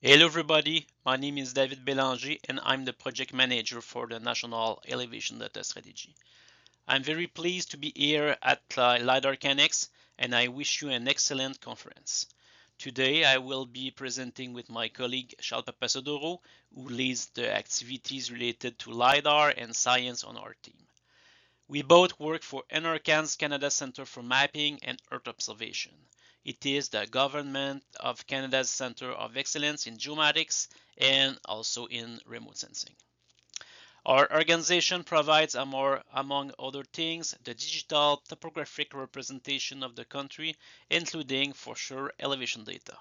Hello everybody, my name is David Bélanger and I'm the project manager for the National Elevation Data Strategy. I'm very pleased to be here at Lidar CANEX and I wish you an excellent conference. Today I will be presenting with my colleague Charles Papasadoro, who leads the activities related to Lidar and science on our team. We both work for NRCan's Canada Centre for Mapping and Earth Observation. It is the government of Canada's Centre of Excellence in Geomatics and also in remote sensing. Our organization provides, among other things, the digital topographic representation of the country, including, for sure, elevation data.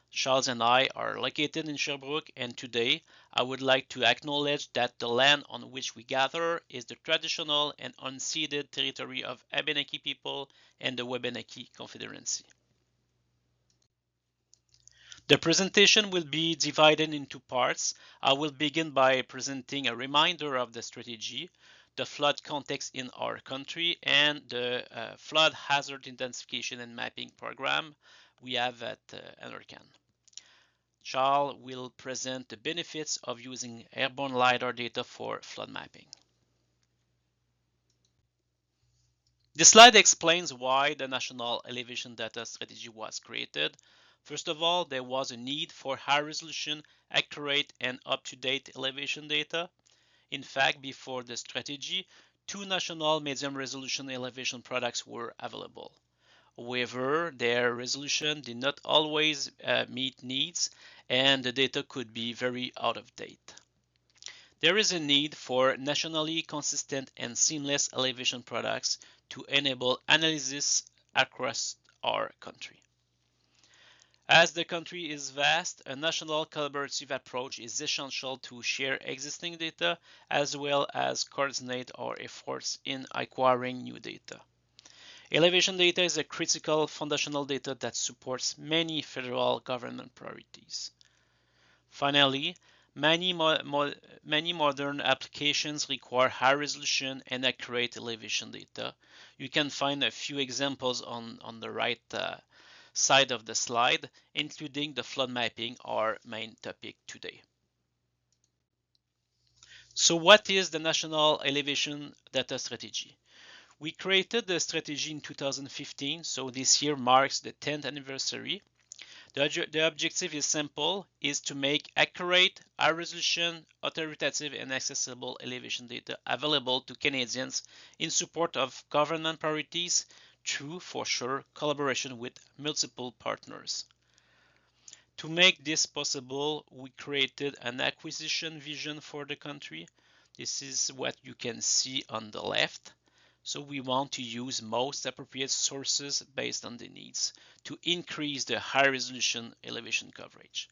Charles and I are located in Sherbrooke, and today I would like to acknowledge that the land on which we gather is the traditional and unceded territory of Abenaki people and the Wabanaki Confederacy. The presentation will be divided into parts. I will begin by presenting a reminder of the strategy, the flood context in our country, and the flood hazard identification and mapping program we have at NRCan. Charles will present the benefits of using airborne LiDAR data for flood mapping. This slide explains why the National Elevation Data Strategy was created. First of all, there was a need for high-resolution, accurate, and up-to-date elevation data. In fact, before the strategy, two national medium-resolution elevation products were available. However, their resolution did not always meet needs, and the data could be very out of date. There is a need for nationally consistent and seamless elevation products to enable analysis across our country. As the country is vast, a national collaborative approach is essential to share existing data as well as coordinate our efforts in acquiring new data. Elevation data is a critical foundational data that supports many federal government priorities. Finally, many modern applications require high resolution and accurate elevation data. You can find a few examples on the right side of the slide, including the flood mapping, our main topic today. So what is the National Elevation Data Strategy? We created the strategy in 2015, so this year marks the 10th anniversary. The objective is simple, is to make accurate, high-resolution, authoritative, and accessible elevation data available to Canadians in support of government priorities through, for sure, collaboration with multiple partners. To make this possible, we created an acquisition vision for the country. This is what you can see on the left. So we want to use most appropriate sources based on the needs to increase the high resolution elevation coverage.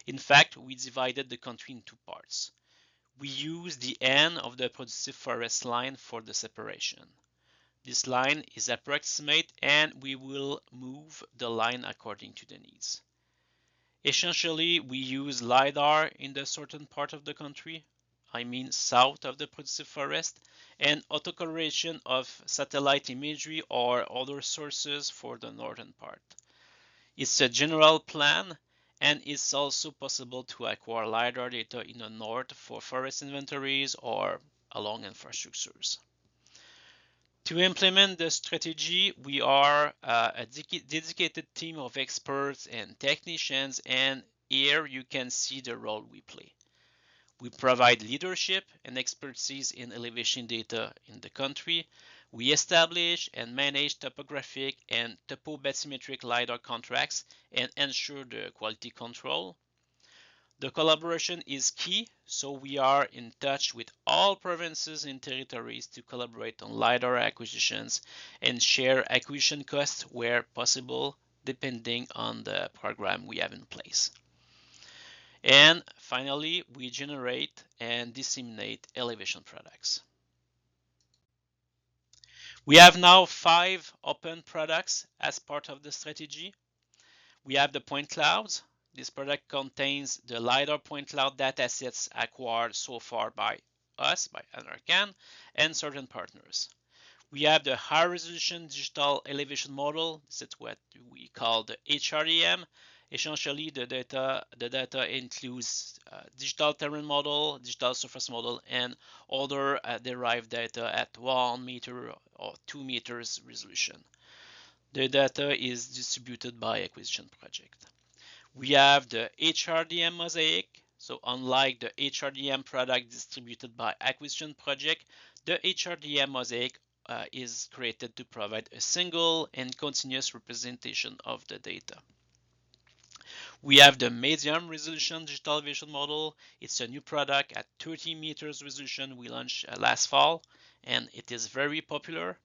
In fact, we divided the country in two parts. We use the end of the productive forest line for the separation. This line is approximate and we will move the line according to the needs. Essentially, we use LiDAR in the certain part of the country, I mean south of the productive forest, and autocorrelation of satellite imagery or other sources for the northern part. It's a general plan, and it's also possible to acquire LiDAR data in the north for forest inventories or along infrastructures. To implement the strategy, we are a dedicated team of experts and technicians, and here you can see the role we play. We provide leadership and expertise in elevation data in the country. We establish and manage topographic and topobathymetric LiDAR contracts and ensure the quality control. The collaboration is key, so we are in touch with all provinces and territories to collaborate on LiDAR acquisitions and share acquisition costs where possible, depending on the program we have in place. And finally, we generate and disseminate elevation products. We have now 5 open products as part of the strategy. We have the point clouds. This product contains the LiDAR point cloud datasets acquired so far by us, by NRCan, and certain partners. We have the high resolution digital elevation model. This is what we call the HRDM. Essentially, the data includes digital terrain model, digital surface model, and other derived data at 1 meter or 2 meters resolution. The data is distributed by acquisition project. We have the HRDM mosaic. So unlike the HRDM product distributed by acquisition project, the HRDM mosaic is created to provide a single and continuous representation of the data. We have the medium resolution digital vision model. It's a new product at 30 meters resolution we launched last fall, and it is very popular.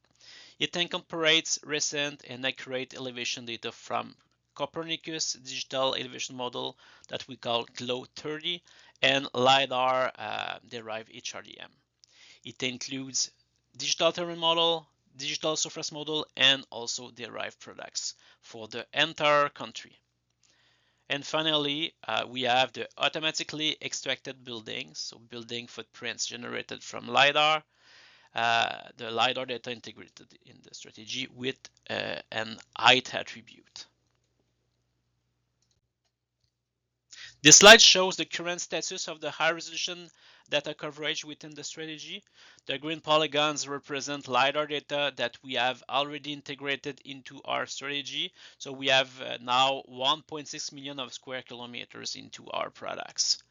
It incorporates recent and accurate elevation data from Copernicus digital elevation model that we call GLOW30 and Lidar derived HRDM. It includes digital terrain model, digital surface model, and also derived products for the entire country. And finally, we have the automatically extracted buildings, so building footprints generated from LiDAR, the LiDAR data integrated in the strategy with an height attribute. This slide shows the current status of the high-resolution data coverage within the strategy. The green polygons represent LiDAR data that we have already integrated into our strategy. So we have now 1.6 million of square kilometers into our products.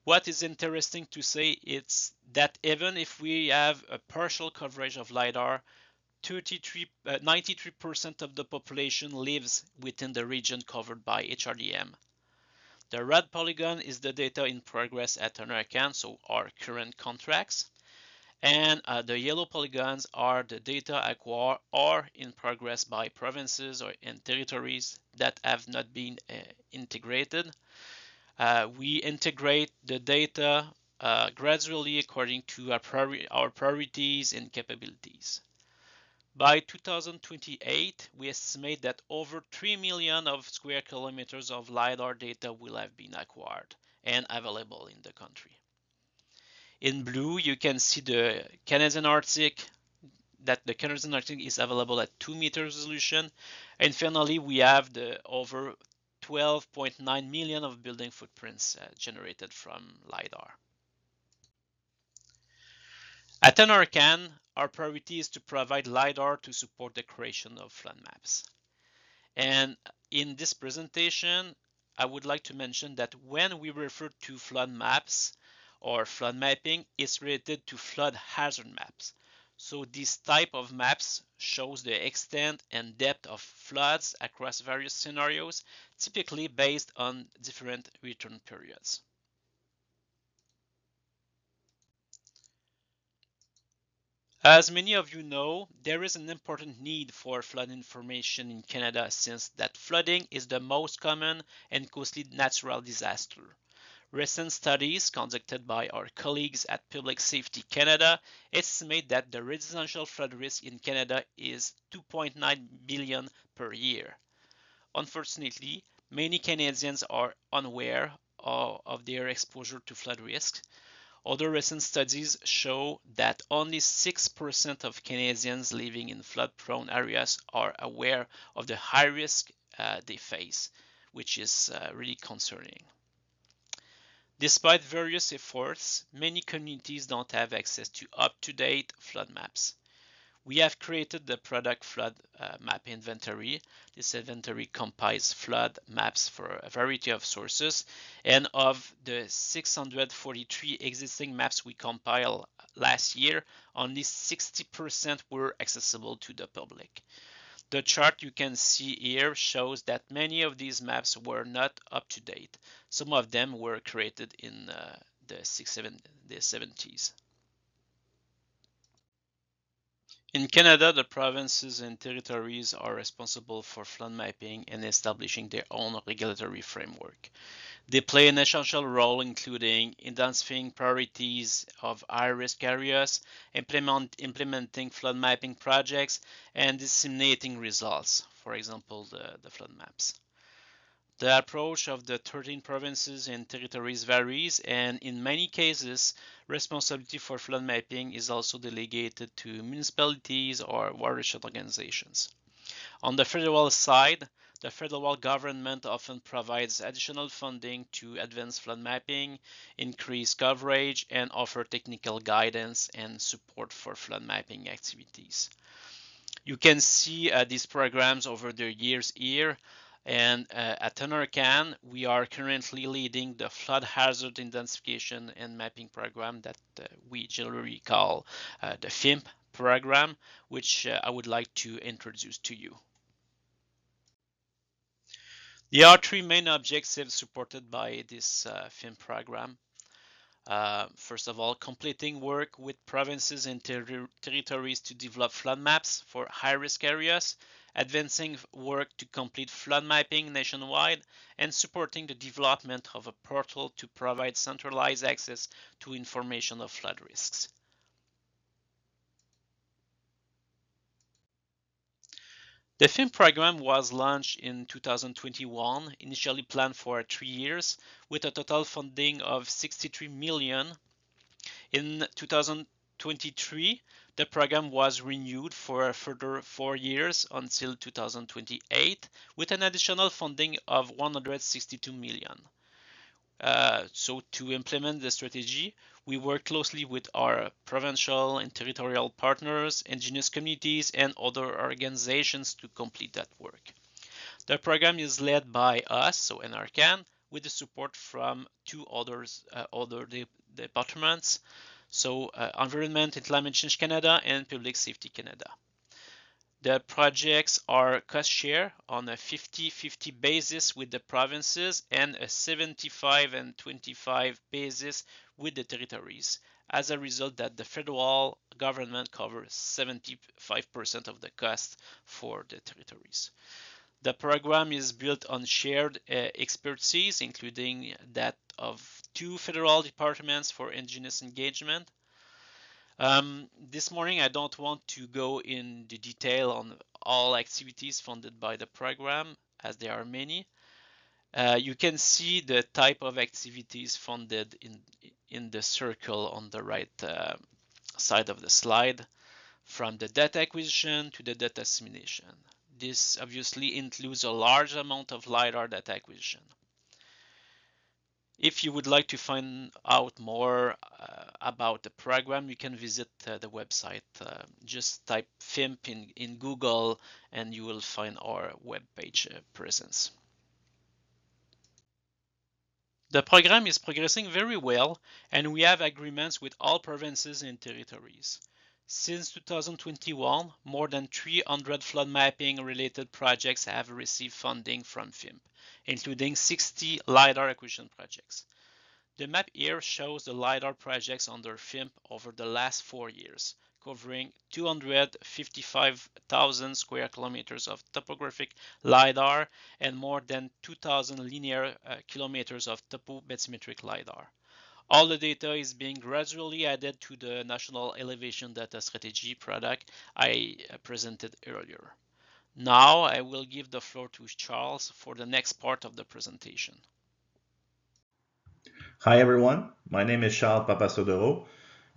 What is interesting to say is that even if we have a partial coverage of LiDAR, 93% of the population lives within the region covered by HRDM. The red polygon is the data in progress at NRCan, so our current contracts. And the yellow polygons are the data acquired or in progress by provinces or in territories that have not been integrated. We integrate the data gradually according to our priorities and capabilities. By 2028, we estimate that over 3 million of square kilometers of LiDAR data will have been acquired and available in the country. In blue, you can see the Canadian Arctic, that the Canadian Arctic is available at 2 meters resolution. And finally, we have the over 12.9 million of building footprints generated from LiDAR. At NRCan, our priority is to provide LiDAR to support the creation of flood maps. And in this presentation, I would like to mention that when we refer to flood maps or flood mapping, it's related to flood hazard maps. So this type of maps shows the extent and depth of floods across various scenarios, typically based on different return periods. As many of you know, there is an important need for flood information in Canada since that flooding is the most common and costly natural disaster. Recent studies conducted by our colleagues at Public Safety Canada estimate that the residential flood risk in Canada is 2.9 billion per year. Unfortunately, many Canadians are unaware of their exposure to flood risks. Other recent studies show that only 6% of Canadians living in flood-prone areas are aware of the high risk they face, which is really concerning. Despite various efforts, many communities don't have access to up-to-date flood maps. We have created the product flood map inventory. This inventory compiles flood maps for a variety of sources, and of the 643 existing maps we compiled last year, only 60% were accessible to the public. The chart you can see here shows that many of these maps were not up to date. Some of them were created in the 70s. In Canada, the provinces and territories are responsible for flood mapping and establishing their own regulatory framework. They play an essential role, including identifying priorities of high-risk areas, implementing flood mapping projects, and disseminating results, for example, the flood maps. The approach of the 13 provinces and territories varies, and in many cases, responsibility for flood mapping is also delegated to municipalities or watershed organizations. On the federal side, The federal government often provides additional funding to advance flood mapping, increase coverage, and offer technical guidance and support for flood mapping activities. You can see these programs over the years here. And at NRCan, we are currently leading the flood hazard identification and mapping program that we generally call the FHIMP program, which I would like to introduce to you. There are three main objectives supported by this FHIMP program. First of all, completing work with provinces and territories to develop flood maps for high-risk areas, advancing work to complete flood mapping nationwide, and supporting the development of a portal to provide centralized access to information of flood risks. The FHIMP program was launched in 2021, initially planned for 3 years, with a total funding of 63 million. In 2023, the program was renewed for a further 4 years until 2028, with an additional funding of 162 million. So to implement the strategy, we work closely with our provincial and territorial partners, indigenous communities, and other organizations to complete that work. The program is led by us, so NRCan, with the support from two other departments, so Environment and Climate Change Canada and Public Safety Canada. The projects are cost share on a 50-50 basis with the provinces and a 75 and 25 basis with the territories. As a result, that the federal government covers 75% of the cost for the territories. The program is built on shared expertise, including that of 2 federal departments for Indigenous engagement. This morning, I don't want to go into detail on all activities funded by the program, as there are many. You can see the type of activities funded in the circle on the right side of the slide, from the data acquisition to the data assimilation. This obviously includes a large amount of LiDAR data acquisition. If you would like to find out more about the program, you can visit the website. Just type FHIMP in Google and you will find our webpage presence. The program is progressing very well, and we have agreements with all provinces and territories. Since 2021, more than 300 flood mapping related projects have received funding from FHIMP, including 60 LiDAR acquisition projects. The map here shows the LiDAR projects under FHIMP over the last 4 years, covering 255,000 square kilometers of topographic LiDAR and more than 2,000 linear kilometers of topobathymetric LiDAR. All the data is being gradually added to the National Elevation Data Strategy product I presented earlier. Now I will give the floor to Charles for the next part of the presentation. Hi everyone, my name is Charles Papasodoro.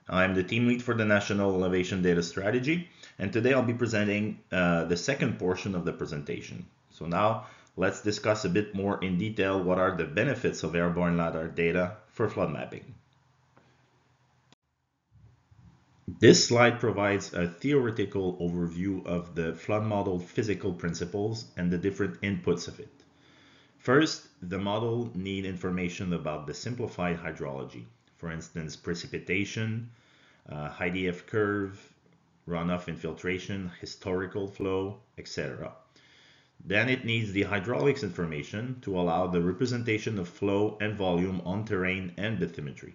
I'm the team lead for the National Elevation Data Strategy, and today I'll be presenting the second portion of the presentation. So now let's discuss a bit more in detail what are the benefits of airborne LiDAR data for flood mapping. This slide provides a theoretical overview of the flood model physical principles and the different inputs of it. First, the model needs information about the simplified hydrology, for instance, precipitation, HDF curve, runoff infiltration, historical flow, etc. Then it needs the hydraulics information to allow the representation of flow and volume on terrain and bathymetry.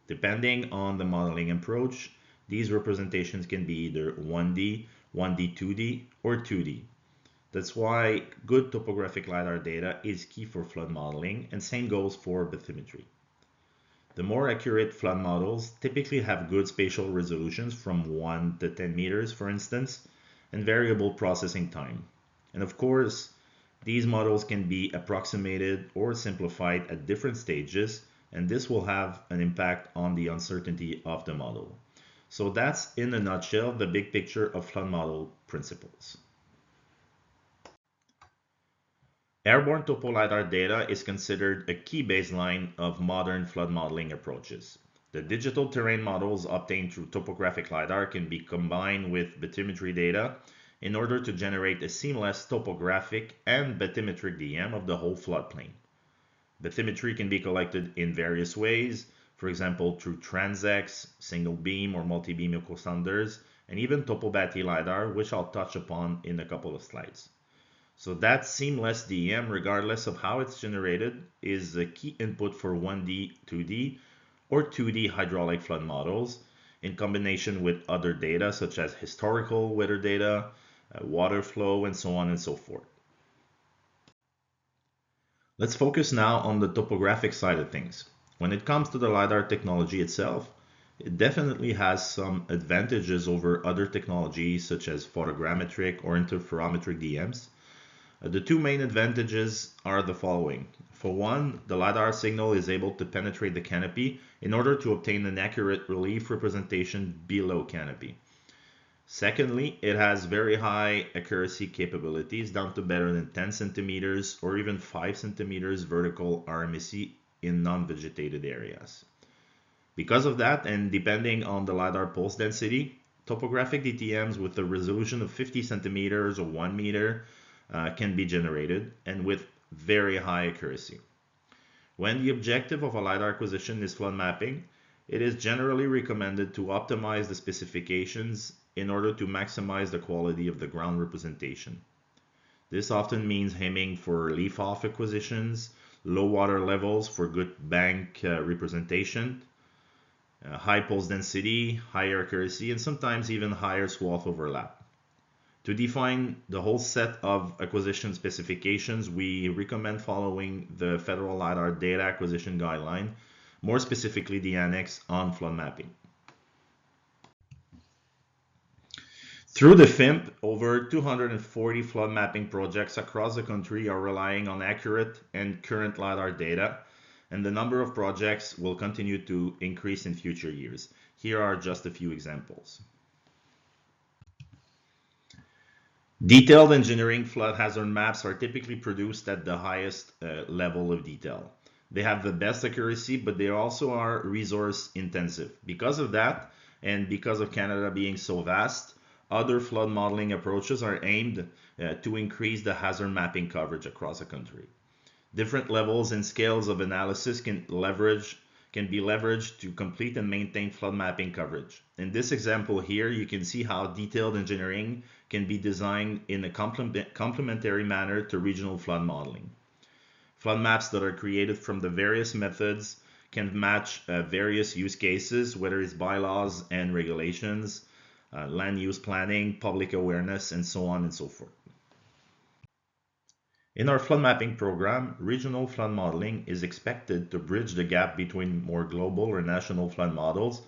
Depending on the modeling approach, these representations can be either 1D, 1D, 2D, or 2D. That's why good topographic LiDAR data is key for flood modeling, and same goes for bathymetry. The more accurate flood models typically have good spatial resolutions from 1 to 10 meters, for instance, and variable processing time. And of course, these models can be approximated or simplified at different stages, and this will have an impact on the uncertainty of the model. So that's, in a nutshell, the big picture of flood model principles. Airborne topo LiDAR data is considered a key baseline of modern flood modeling approaches. The digital terrain models obtained through topographic LiDAR can be combined with bathymetry data in order to generate a seamless topographic and bathymetric DM of the whole floodplain. Bathymetry can be collected in various ways, for example through transects, single beam or multi-beam echo-sounders, and even topobathy LiDAR, which I'll touch upon in a couple of slides. So that seamless DEM, regardless of how it's generated, is a key input for 1D, 2D, or 2D hydraulic flood models in combination with other data such as historical weather data, water flow, and so on and so forth. Let's focus now on the topographic side of things. When it comes to the LiDAR technology itself, it definitely has some advantages over other technologies such as photogrammetric or interferometric DMs. The two main advantages are the following. For one, the LiDAR signal is able to penetrate the canopy in order to obtain an accurate relief representation below canopy. Secondly, it has very high accuracy capabilities, down to better than 10 centimeters or even 5 centimeters vertical RMSE in non-vegetated areas. Because of that, and depending on the LiDAR pulse density, topographic DTMs with a resolution of 50 centimeters or 1 meter can be generated, and with very high accuracy. When the objective of a LiDAR acquisition is flood mapping, it is generally recommended to optimize the specifications in order to maximize the quality of the ground representation. This often means aiming for leaf-off acquisitions, low water levels for good bank representation, high pulse density, higher accuracy, and sometimes even higher swath overlap. To define the whole set of acquisition specifications, we recommend following the Federal LiDAR Data Acquisition Guideline, more specifically the Annex on flood mapping. Through the FHIMP, over 240 flood mapping projects across the country are relying on accurate and current LiDAR data, and the number of projects will continue to increase in future years. Here are just a few examples. Detailed engineering flood hazard maps are typically produced at the highest level of detail. They have the best accuracy, but they also are resource intensive. Because of that, and because of Canada being so vast, other flood modeling approaches are aimed to increase the hazard mapping coverage across the country. Different levels and scales of analysis can be leveraged to complete and maintain flood mapping coverage. In this example here, you can see how detailed engineering can be designed in a complementary manner to regional flood modeling. Flood maps that are created from the various methods can match various use cases, whether it's bylaws and regulations, land use planning, public awareness, and so on and so forth. In our flood mapping program, regional flood modeling is expected to bridge the gap between more global or national flood models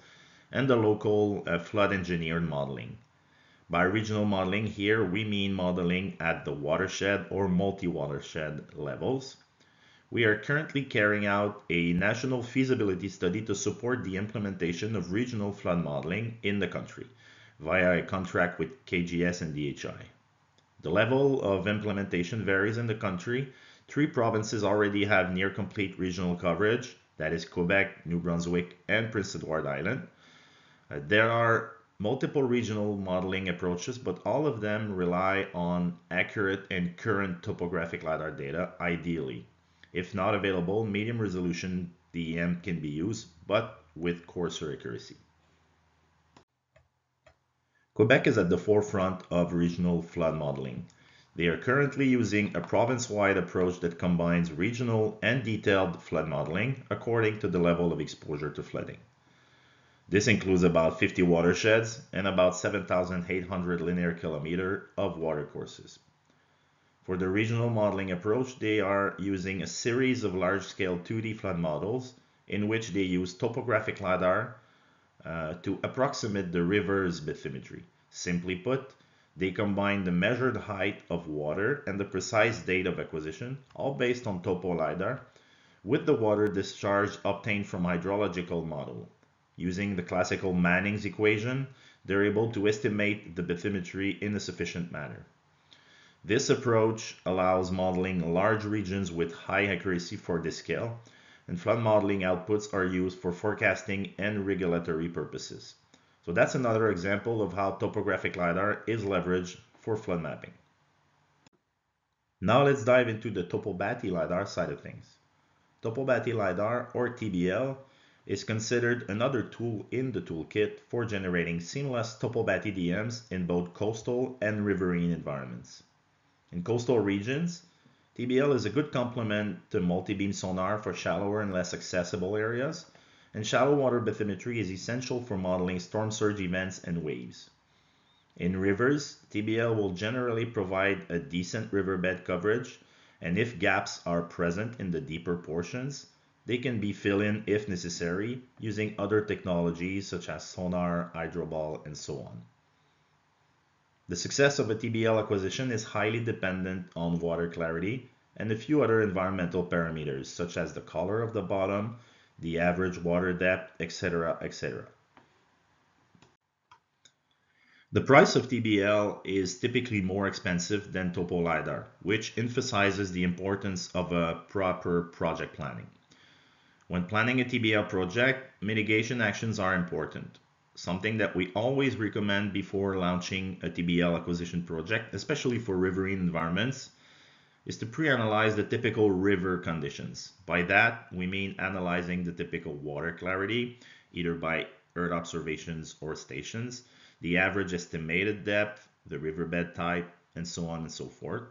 and the local flood engineered modeling. By regional modeling here, we mean modeling at the watershed or multi-watershed levels. We are currently carrying out a national feasibility study to support the implementation of regional flood modeling in the country via a contract with KGS and DHI. The level of implementation varies in the country. 3 provinces already have near complete regional coverage, that is Quebec, New Brunswick, and Prince Edward Island. There are multiple regional modeling approaches, but all of them rely on accurate and current topographic LiDAR data, ideally. If not available, medium resolution DEM can be used, but with coarser accuracy. Quebec is at the forefront of regional flood modeling. They are currently using a province-wide approach that combines regional and detailed flood modeling according to the level of exposure to flooding. This includes about 50 watersheds and about 7,800 linear kilometers of watercourses. For the regional modeling approach, they are using a series of large-scale 2D flood models in which they use topographic LiDAR to approximate the river's bathymetry. Simply put, they combine the measured height of water and the precise date of acquisition, all based on topo LiDAR, with the water discharge obtained from hydrological model. Using the classical Manning's equation, they're able to estimate the bathymetry in a sufficient manner. This approach allows modeling large regions with high accuracy for this scale, and flood modeling outputs are used for forecasting and regulatory purposes. So that's another example of how topographic LiDAR is leveraged for flood mapping. Now let's dive into the Topobati LiDAR side of things. Topobati LiDAR, or TBL, is considered another tool in the toolkit for generating seamless Topobati DMs in both coastal and riverine environments. In coastal regions, TBL is a good complement to multi-beam sonar for shallower and less accessible areas, and shallow water bathymetry is essential for modeling storm surge events and waves. In rivers, TBL will generally provide a decent riverbed coverage, and if gaps are present in the deeper portions, they can be filled in if necessary using other technologies such as sonar, hydroball, and so on. The success of a TBL acquisition is highly dependent on water clarity and a few other environmental parameters such as the color of the bottom, the average water depth, etc., etc. The price of TBL is typically more expensive than Topo LiDAR, which emphasizes the importance of a proper project planning. When planning a TBL project, mitigation actions are important. Something that we always recommend before launching a TBL acquisition project, especially for riverine environments, is to pre-analyze the typical river conditions. By that, we mean analyzing the typical water clarity, either by Earth observations or stations, the average estimated depth, the riverbed type, and so on and so forth.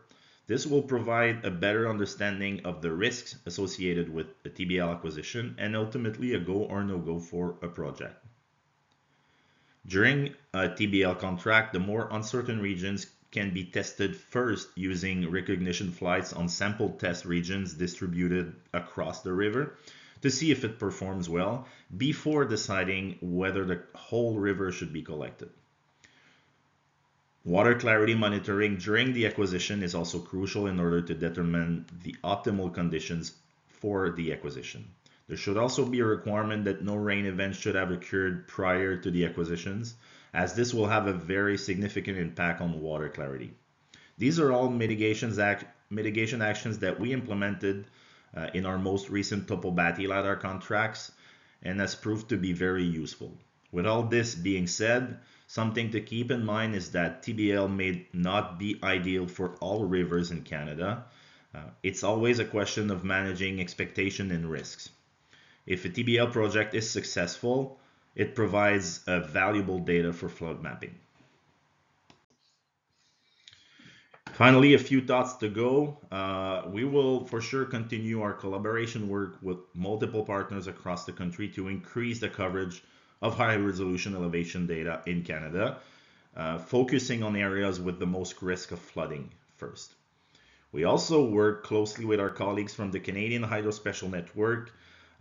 This will provide a better understanding of the risks associated with a TBL acquisition and ultimately a go or no-go for a project. During a TBL contract, the more uncertain regions can be tested first using recognition flights on sample test regions distributed across the river to see if it performs well before deciding whether the whole river should be collected. Water clarity monitoring during the acquisition is also crucial in order to determine the optimal conditions for the acquisition. There should also be a requirement that no rain events should have occurred prior to the acquisitions, as this will have a very significant impact on water clarity. These are all mitigation actions that we implemented in our most recent Topobati LiDAR contracts and has proved to be very useful. With all this being said, something to keep in mind is that TBL may not be ideal for all rivers in Canada. It's always a question of managing expectation and risks. If a TBL project is successful, it provides valuable data for flood mapping. Finally, a few thoughts to go. We will for sure continue our collaboration work with multiple partners across the country to increase the coverage of high resolution elevation data in Canada, focusing on areas with the most risk of flooding first. We also work closely with our colleagues from the Canadian Hydrospatial Network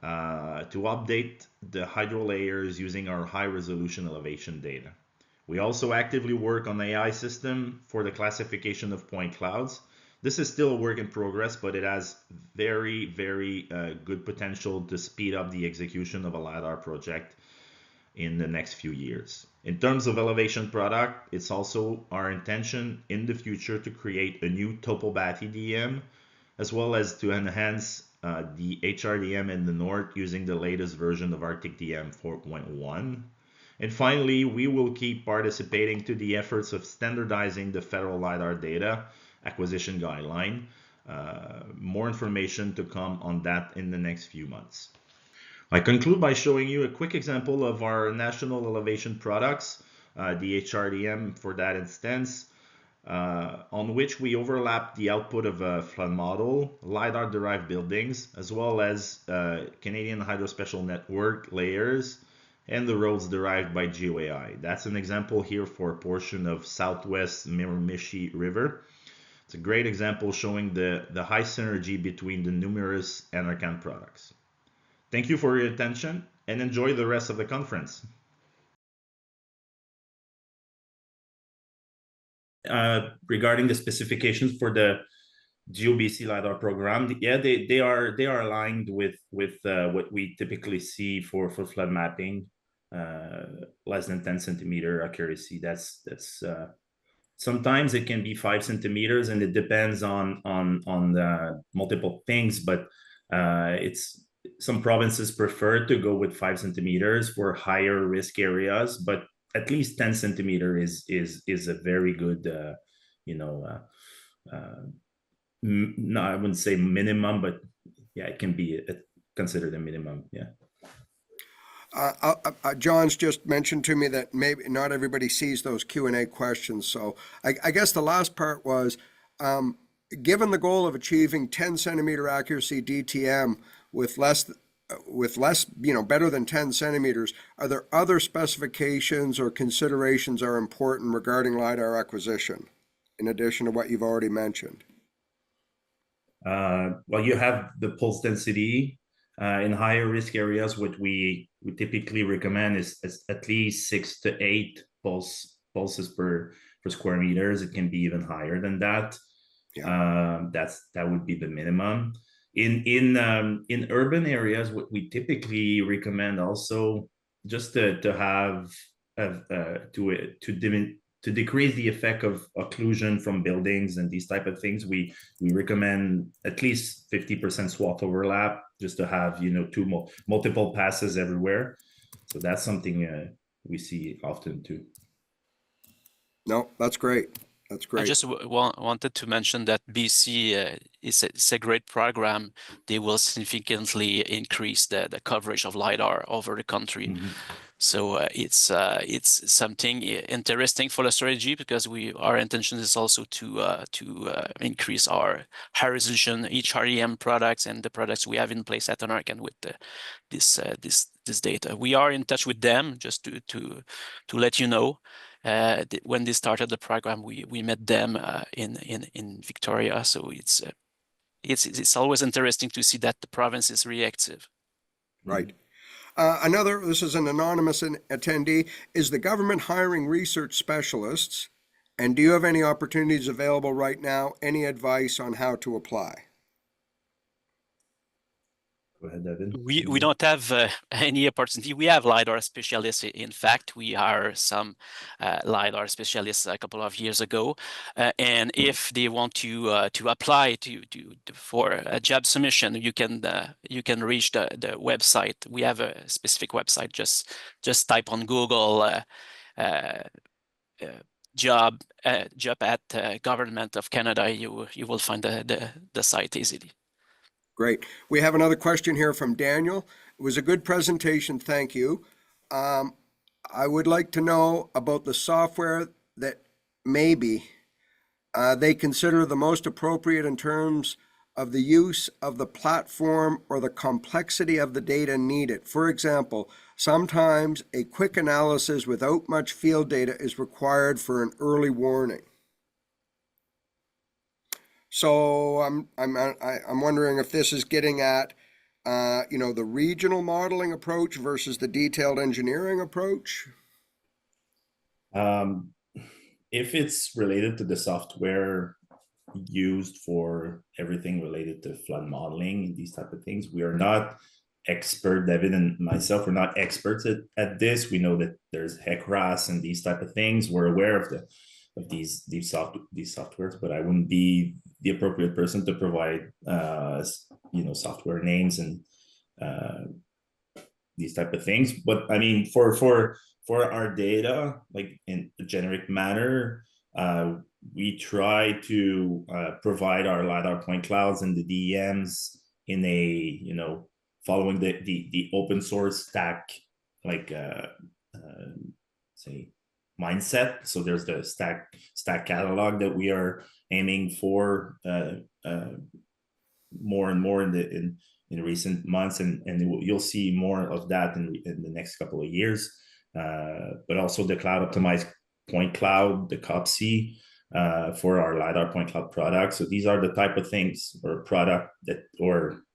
to update the hydro layers using our high resolution elevation data. We also actively work on the AI system for the classification of point clouds. This is still a work in progress, but it has very, very good potential to speed up the execution of a LiDAR project in the next few years. In terms of elevation product, it's also our intention in the future to create a new Topobati DM, as well as to enhance the HRDM in the north using the latest version of Arctic DM 4.1. And finally, we will keep participating to the efforts of standardizing the federal LiDAR data acquisition guideline. More information to come on that in the next few months. I conclude by showing you a quick example of our national elevation products, the HRDM for that instance, on which we overlap the output of a flood model, LiDAR-derived buildings, as well as Canadian Hydrospatial Network layers, and the roads derived by GeoAI. That's an example here for a portion of southwest Miramichi River. It's a great example showing the high synergy between the numerous NRCan products. Thank you for your attention and enjoy the rest of the conference. Regarding the specifications for the GeoBC LiDAR program, yeah, they are aligned with what we typically see for flood mapping, less than 10 centimeter accuracy. That's Sometimes it can be 5 centimeters, and it depends on the multiple things. But it's some provinces prefer to go with 5 centimeters for higher risk areas, but at least 10 centimeter is a very good, you know, no, I wouldn't say minimum, but yeah, it can be considered a minimum. Yeah. John's just mentioned to me that maybe not everybody sees those Q&A questions. So I guess the last part was, given the goal of achieving 10 centimeter accuracy DTM with less, better than 10 centimeters, are there other specifications or considerations are important regarding LiDAR acquisition, in addition to what you've already mentioned? Well, you have the pulse density in higher risk areas. What we typically recommend is at least 6 to 8 pulses per square meters. It can be even higher than that. Yeah. That would be the minimum. In urban areas, what we typically recommend also, just to have to decrease the effect of occlusion from buildings and these type of things, we recommend at least 50% swath overlap, just to have multiple passes everywhere. So that's something we see often too. No, that's great. That's I great. just wanted to mention that BC it's a great program. They will significantly increase the coverage of LiDAR over the country. Mhm. So it's something interesting for the strategy, because our intention is also to increase our high resolution HREM products and the products we have in place at NRCan with this data. We are in touch with them, just to let you know. When they started the program, we met them in Victoria. So it's always interesting to see that the province is really active. Right. This is an anonymous attendee. Is the government hiring research specialists? And do you have any opportunities available right now? Any advice on how to apply? Go ahead, Devin. We don't have any opportunity. We have LiDAR specialists. In fact, we hired some LiDAR specialists a couple of years ago. And if they want to apply for a job submission, you can reach the website. We have a specific website. Just type on Google job at Government of Canada. You will find the site easily. Great. We have another question here from Daniel. It was a good presentation. Thank you. I would like to know about the software that maybe they consider the most appropriate in terms of the use of the platform or the complexity of the data needed. For example, sometimes a quick analysis without much field data is required for an early warning. So I'm wondering if this is getting at the regional modeling approach versus the detailed engineering approach. If it's related to the software used for everything related to flood modeling and these type of things, we are not expert. David and myself, we're not experts at this. We know that there's HECRAS and these type of things. We're aware of these softwares, but I wouldn't be the appropriate person to provide software names and these type of things. But I mean, for our data, like in a generic manner, we try to provide our LiDAR point clouds and the DEMs in a following the open source stack, like say mindset. So there's the stack catalog that we are aiming for more and more in recent months, and you'll see more of that in the next couple of years. But also the cloud optimized point cloud, the COPC, for our LiDAR point cloud product. So these are the type of things or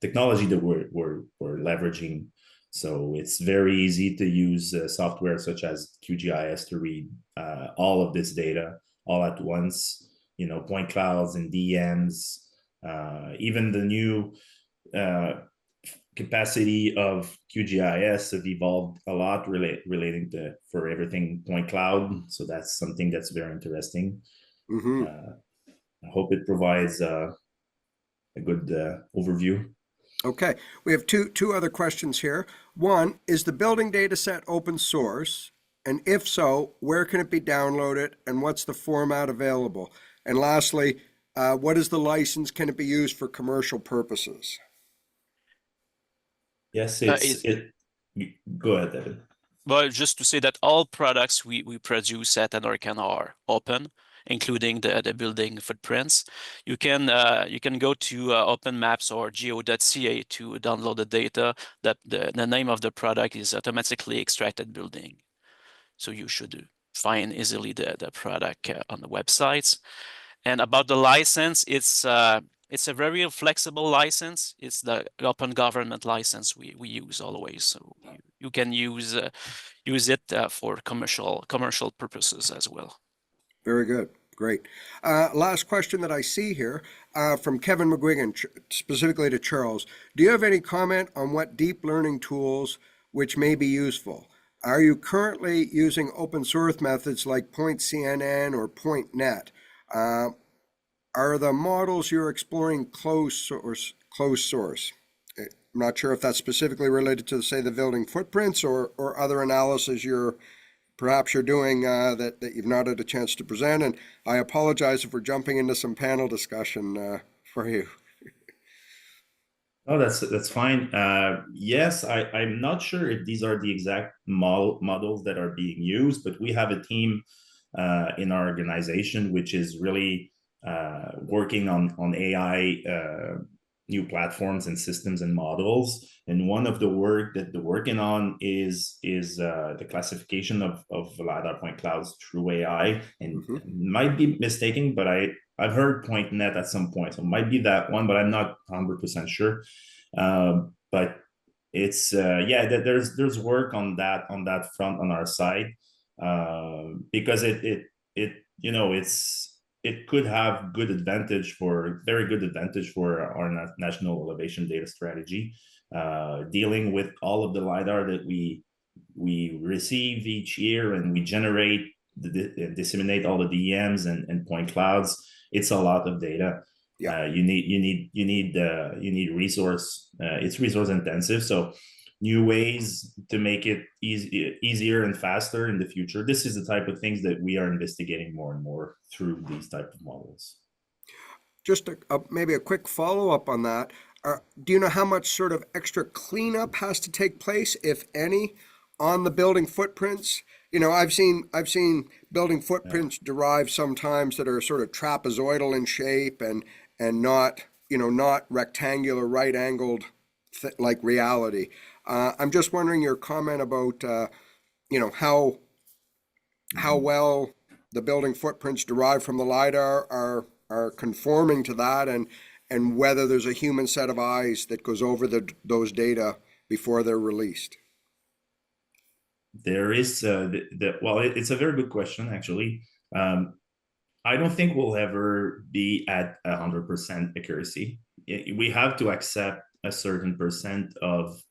technology that we're leveraging. So it's very easy to use software such as QGIS to read all of this data all at once. Point clouds and DMs, even the new capacity of QGIS have evolved a lot relating to for everything point cloud. So that's something that's very interesting. Mm-hmm. I hope it provides a good overview. Okay, we have two other questions here. One, is the building data set open source? And if so, where can it be downloaded and what's the format available? And lastly, what is the license? Can it be used for commercial purposes? Yes, It, go ahead, Evan. well, just to say that all products we produce at NRCan are open, including the building footprints. You can go to Open Maps or geo.ca to download the data. That the name of the product is automatically extracted building, so you should find easily the product on the websites. And about the license, it's a very flexible license. It's the open government license we use always. So you can use it for commercial purposes as well. Very good. Great. Last question that I see here from Kevin McGuigan, specifically to Charles. Do you have any comment on what deep learning tools which may be useful? Are you currently using open source methods like PointCNN or PointNet? Are the models you're exploring closed source? I'm not sure if that's specifically related to, say, the building footprints or other analysis perhaps you're doing that you've not had a chance to present. And I apologize if we're jumping into some panel discussion for you. Oh, that's fine. Yes, I'm not sure if these are the exact models that are being used, but we have a team in our organization which is really working on AI new platforms and systems and models. And one of the work that they're working on is the classification of LiDAR point clouds through AI. And might be mistaken, but I've heard PointNet at some point, so it might be that one, but I'm not 100% sure. But it's there's work on that front on our side, because it could have very good advantage for our national elevation data strategy, dealing with all of the LiDAR that we receive each year, and we generate, disseminate all the DMs and point clouds. It's a lot of data. Yeah. You need resource. It's resource intensive, so new ways to make it easier and faster in the future. This is the type of things that we are investigating more and more through these type of models. Just maybe a quick follow-up on that. Do you know how much sort of extra cleanup has to take place, if any, on the building footprints? I've seen building footprints derived sometimes that are sort of trapezoidal in shape and not rectangular, right-angled like reality. I'm just wondering your comment about how well the building footprints derived from the LiDAR are conforming to that, and whether there's a human set of eyes that goes over those data before they're released. There is it's a very good question, actually. I don't think we'll ever be at 100% accuracy. We have to accept a certain percent of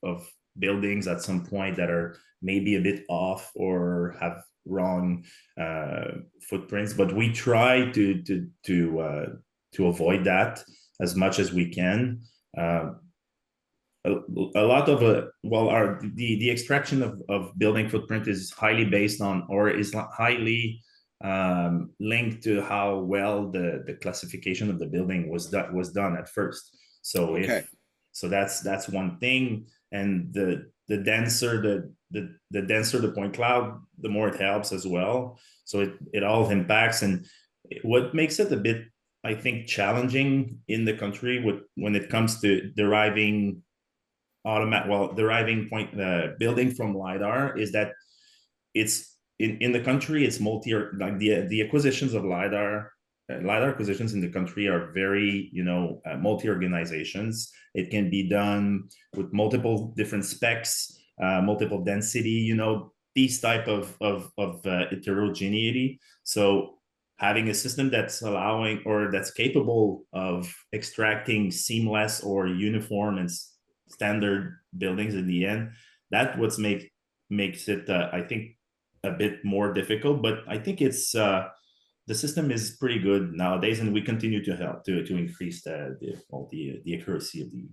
buildings at some point that are maybe a bit off or have wrong footprints, but we try to avoid that as much as we can. A lot of the extraction of building footprint is highly based on, or is highly linked to how well the classification of the building was done at first. So Okay. that's one thing. And the denser the denser the point cloud, the more it helps as well. So it all impacts. And what makes it a bit, I think, challenging in the country when it comes to deriving point building from LiDAR is that it's in the country, it's like the acquisitions of LiDAR acquisitions in the country are very multi organizations. It can be done with multiple different specs, multiple density, these type of heterogeneity. So having a system that's allowing, or that's capable of extracting seamless or uniform and standard buildings in the end, that's what makes it I think a bit more difficult. But I think it's the system is pretty good nowadays, and we continue to help to increase the accuracy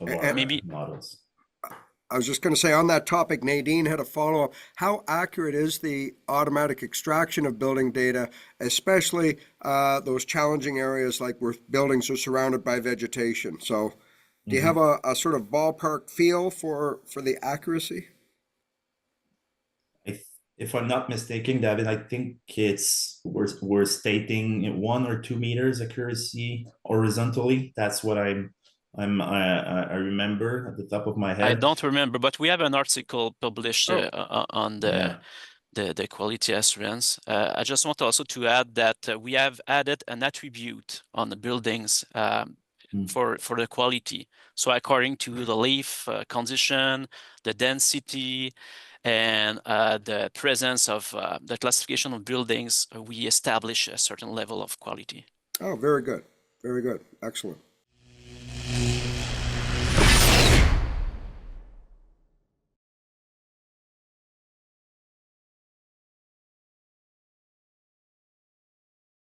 of our Maybe models. I was just going to say on that topic, Nadine had a follow-up. How accurate is the automatic extraction of building data, especially those challenging areas like where buildings are surrounded by vegetation? So do you have a sort of ballpark feel for the accuracy? If I'm not mistaken, David, I think we're stating 1 or 2 meters accuracy horizontally. That's what I remember at the top of my head. I don't remember, but we have an article published on the quality assurance. I just want also to add that we have added an attribute on the buildings for the quality. So according to the leaf condition, the density, and the presence of the classification of buildings, we establish a certain level of quality. Oh, very good. Very good. Excellent.